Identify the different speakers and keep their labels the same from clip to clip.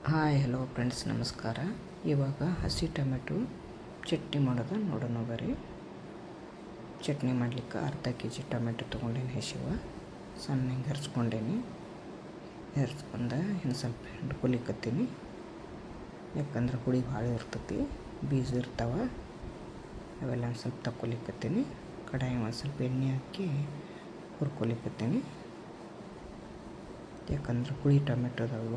Speaker 1: Hi hello friends, ನಮಸ್ಕಾರ. ಇವಾಗ ಹಸಿ ಟೊಮೆಟೊ ಚಟ್ನಿ ಮಾಡೋದು ನೋಡೋಣ ಬರ್ರಿ. ಚಟ್ನಿ ಮಾಡಲಿಕ್ಕೆ ಅರ್ಧ ಕೆ ಜಿ ಟೊಮೆಟೊ ತೊಗೊಂಡೇನಿ. ಹಸಿವ ಸಣ್ಣಗೆ ಹೆರ್ಸ್ಕೊಂಡೇನಿ. ಹೆರ್ಸ್ಕೊಂಡು ಇನ್ನು ಸ್ವಲ್ಪ ಹಿಂಡ್ಕೊಲಿಕತ್ತೀನಿ. ಯಾಕಂದ್ರೆ ಹುಳಿ ಭಾಳ ಇರ್ತೈತಿ, ಬೀಜ ಇರ್ತಾವೆ, ಅವೆಲ್ಲ ಒಂದು ಸ್ವಲ್ಪ ತಕ್ಕೊಲಿಕತ್ತೀನಿ. ಕಡಾಯಿ ಒಂದು ಸ್ವಲ್ಪ ಎಣ್ಣೆ ಹಾಕಿ ಹುರ್ಕೊಲಿಕತ್ತೀನಿ. ಯಾಕಂದ್ರೆ ಹುಳಿ ಟೊಮೆಟೊದವ,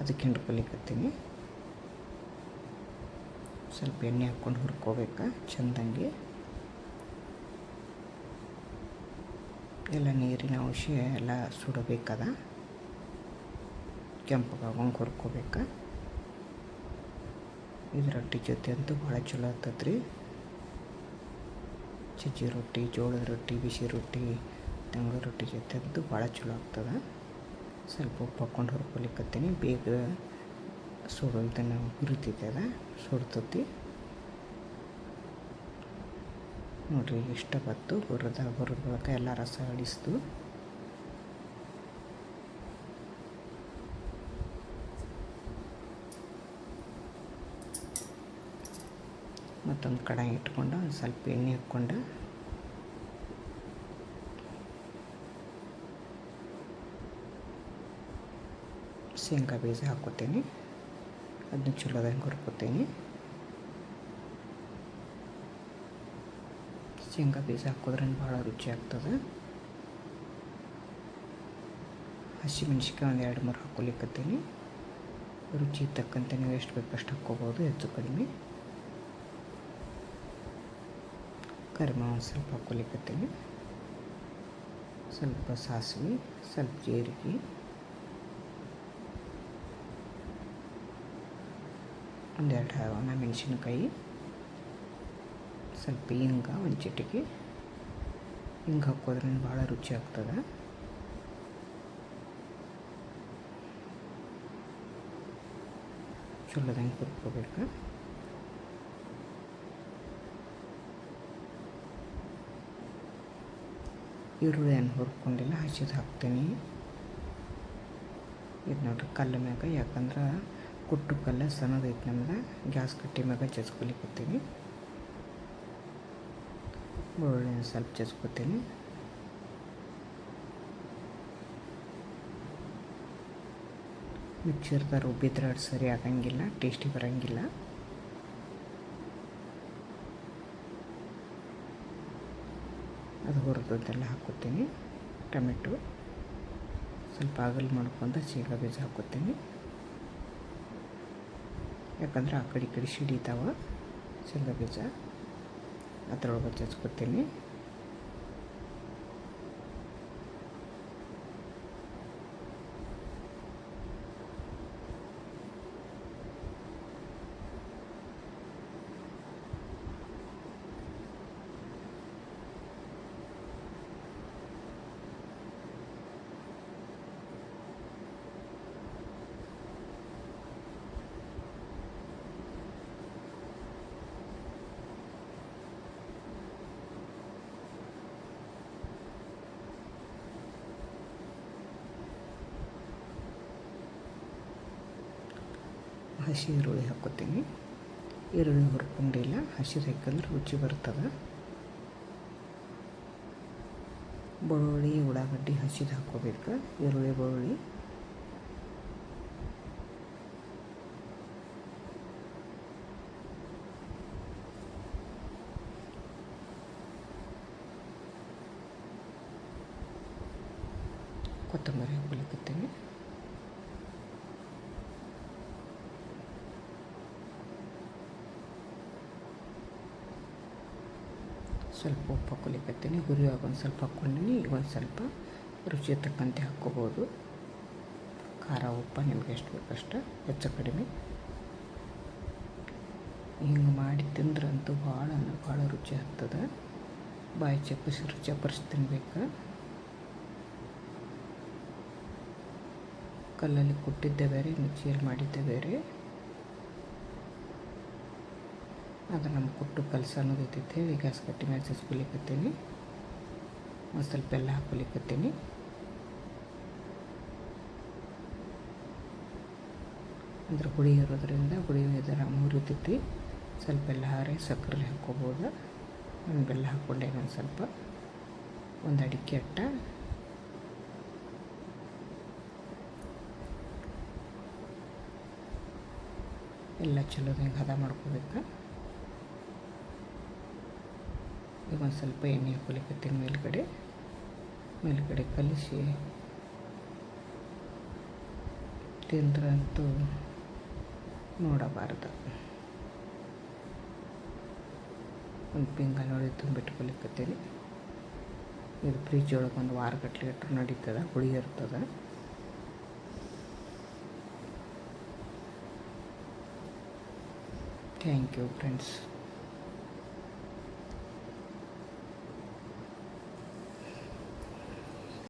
Speaker 1: ಅದಕ್ಕೆ ಹಿಂಡ್ಕೊಲಿಕತ್ತೀನಿ. ಸ್ವಲ್ಪ ಎಣ್ಣೆ ಹಾಕ್ಕೊಂಡು ಹುರ್ಕೋಬೇಕು ಚೆಂದಂಗೆ. ಎಲ್ಲ ನೀರಿನ ಅಂಶ ಎಲ್ಲ ಸುಡಬೇಕದ, ಕೆಂಪಗಾಗಂಗೆ ಹುರ್ಕೋಬೇಕು. ಇದು ರೊಟ್ಟಿ ಜೊತೆ ಅಂತೂ ಭಾಳ ಚಲೋ ಆಗ್ತದ್ರಿ. ಸಜ್ಜಿ ರೊಟ್ಟಿ, ಜೋಳದ ರೊಟ್ಟಿ, ಬಿಸಿ ರೊಟ್ಟಿ, ತಂಗ್ಳು ರೊಟ್ಟಿ ಜೊತೆ ಅಂತೂ ಭಾಳ ಚಲೋ ಆಗ್ತದೆ. ಸ್ವಲ್ಪ ಉಪ್ಪು ಹಾಕ್ಕೊಂಡು ಹುರ್ಕೊಲಿಕತ್ತೀನಿ. ಬೇಗ ಸುಡೋದನ್ನು ಹುರಿತೈತೆ, ಅದ ಸುಡ್ತತಿ ನೋಡಿರಿ. ಇಷ್ಟ ಬತ್ತು ಹುರಿದಾಗ ಎಲ್ಲ ರಸ ಅಳಿಸ್ತು. ಮತ್ತೊಂದು ಕಡಾಯಿ ಇಟ್ಕೊಂಡು ಒಂದು ಸ್ವಲ್ಪ ಎಣ್ಣೆ ಹಾಕ್ಕೊಂಡು ಶೇಂಗಾ ಬೀಜ ಹಾಕ್ಕೋತೀನಿ. ಅದನ್ನ ಚಲೋದಂಗೆ ಹುರ್ಕೋತೀನಿ. ಶೇಂಗಾ ಬೀಜ ಹಾಕೋದ್ರಿಂದ ಭಾಳ ರುಚಿ ಆಗ್ತದೆ. ಹಸಿ ಮೆಣ್ಸಿನ್ಕಾಯಿ ಒಂದು 2-3 ಹಾಕ್ಕೊಲಿಕತ್ತೀನಿ. ರುಚಿ ತಕ್ಕಂತೆ ನೀವು ಎಷ್ಟು ಬೇಕು ಅಷ್ಟು ಹಾಕ್ಕೋಬೋದು, ಹೆಚ್ಚು ಕಡಿಮೆ. ಕರಿಬೇವು ಒಂದು ಸ್ವಲ್ಪ ಹಾಕ್ಕೊಲಿಕತ್ತೀನಿ. ಸ್ವಲ್ಪ ಸಾಸಿವೆ, ಸ್ವಲ್ಪ ಜೀರಿಗೆ, ಒಂದೆರಡು ಒಣಮೆಣಸಿನ್ಕಾಯಿ, ಸ್ವಲ್ಪ ಹಿಂಗ, ಒಂದು ಚಿಟಿಕೆ ಹಿಂಗೆ ಹಾಕೋದ್ರಿಂದ ಭಾಳ ರುಚಿ ಆಗ್ತದೆ. ಚಲೋದಂಗೆ ಹುರ್ಕೋಬೇಕು. ಈರುಳ್ಳಿ ಏನು ಹುರ್ಕೊಂಡಿಲ್ಲ, ಹಸಿದು ಹಾಕ್ತೀನಿ. ಇದು ನೋಡ್ರಿ ಕಲ್ಲು ಮ್ಯಾಗ, ಯಾಕಂದ್ರೆ ಕುಟ್ಟು ಕಲ್ಲ ಸಣ್ಣದೈತೆ ನಮ್ದು. ಗ್ಯಾಸ್ ಕಟ್ಟಿ ಮ್ಯಾಗ ಚಚ್ಕೊಲಿಕತ್ತೀನಿ. ಬೆಳ್ಳುಳ್ಳಿ ಸ್ವಲ್ಪ ಚಚ್ಕೊತೀನಿ. ಮಿಕ್ಸರ್ದಾಗ ರುಬ್ಬಿದ್ರೆ ಅದು ಸರಿ ಆಗಂಗಿಲ್ಲ, ಟೇಸ್ಟಿ ಬರೋಂಗಿಲ್ಲ. ಅದು ಹುರಿದೆಲ್ಲ ಹಾಕ್ಕೊತೀನಿ. ಟೊಮೆಟೊ ಸ್ವಲ್ಪ ಆಗಲ್ ಮಾಡ್ಕೊಂಡು ಶೇಂಗಾ ಬೀಜ ಹಾಕ್ಕೊತೀನಿ. ಯಾಕಂದ್ರೆ ಆ ಕಡೆ ಈ ಕಡೆ ಸಿಡಿತಾವೆ ಶೇಂಗಾ ಬೀಜ, ಅದ್ರೊಳಗೆ ಚಚ್ಕೊತೀನಿ. ಹಸಿ ಈರುಳ್ಳಿ ಹಾಕ್ಕೊತೀನಿ. ಈರುಳ್ಳಿ ಹುರ್ಕೊಂಡಿಲ್ಲ, ಹಸಿದು ಹಾಕಂದ್ರೆ ರುಚಿ ಬರ್ತದೆ. ಬೆಳ್ಳುಳ್ಳಿ, ಉಳ್ಳಾಗಡ್ಡಿ ಹಸಿದು ಹಾಕ್ಕೋಬೇಕು. ಈರುಳ್ಳಿ, ಬೆಳ್ಳುಳ್ಳಿ, ಕೊತ್ತಂಬರಿ ಹಾಕ್ಕೊಲಿಕತ್ತೀನಿ. ಸ್ವಲ್ಪ ಉಪ್ಪು ಹಾಕ್ಕೊಲಿಕತ್ತೀನಿ. ಹುರಿಯುವಾಗ ಒಂದು ಸ್ವಲ್ಪ ಹಾಕ್ಕೊಂಡಿನಿ. ಈಗ ಒಂದು ಸ್ವಲ್ಪ ರುಚಿ ತಕ್ಕಂತೆ ಹಾಕ್ಕೋಬೋದು. ಖಾರ ಉಪ್ಪು ನಿಮ್ಗೆ ಎಷ್ಟು ಬೇಕಷ್ಟು, ಹೆಚ್ಚು ಕಡಿಮೆ. ಹಿಂಗೆ ಮಾಡಿ ತಿಂದ್ರಂತೂ ಭಾಳ ಅಂದ್ರೆ ಭಾಳ ರುಚಿ ಆಗ್ತದೆ. ಬಾಯಿ ಚಪ್ಪರಿಸಿ ತಿನ್ಬೇಕು. ಕಲ್ಲಲ್ಲಿ ಕುಟ್ಟಿದ್ದೆ ಬೇರೆ, ಮಿಕ್ಸಿಯಲ್ಲಿ ಮಾಡಿದ್ದೆ ಬೇರೆ. ಅದು ನಮ್ಮ ಕುಟ್ಟು ಕಲಸ ಅನ್ನೋದೈತೈತೆ ಹೇಳಿ ಗ್ಯಾಸ್ ಕಟ್ಟಿ ಮ್ಯಾಗ ಚಚ್ಕೊಲಿಕತ್ತೀನಿ. ಒಂದು ಸ್ವಲ್ಪ ಬೆಲ್ಲ ಹಾಕ್ಕೊಲಿಕತ್ತೀನಿ. ಅಂದ್ರೆ ಹುಳಿ ಇರೋದ್ರಿಂದ ಹುಳಿ ಇದರ ಮುರಿತೈತಿ. ಸ್ವಲ್ಪ ಬೆಲ್ಲ ಹಾರಿ ಸಕ್ಕರೆ ಹಾಕ್ಕೋಬೋದು. ನಾನು ಬೆಲ್ಲ ಹಾಕ್ಕೊಂಡೆ ಒಂದು ಸ್ವಲ್ಪ, ಒಂದು ಅಡಿಕೆ ಅಟ್ಟ, ಎಲ್ಲ ಚಲೋ ಹಿಂಗೆ ಹದ ಮಾಡ್ಕೋಬೇಕು. ಈಗ ಒಂದು ಸ್ವಲ್ಪ ಎಣ್ಣೆ ಹಾಕ್ಕೊಲಿಕತ್ತೀನಿ ಮೇಲ್ಗಡೆ ಕಲಿಸಿ ತಿಂದ್ರಂತೂ ನೋಡಬಾರ್ದು. ಒಂದು ಪಿಂಗ ನೋಡಿ ತುಂಬಿಟ್ಕೊಲಿಕತ್ತೀನಿ. ಇದು ಫ್ರಿಜ್ ಒಳಗೆ ಒಂದು ವಾರಗಟ್ಟಲೆ ಇಟ್ಟರು ನಡೀತದೆ, ಹುಳಿ ಇರ್ತದೆ. Thank you friends.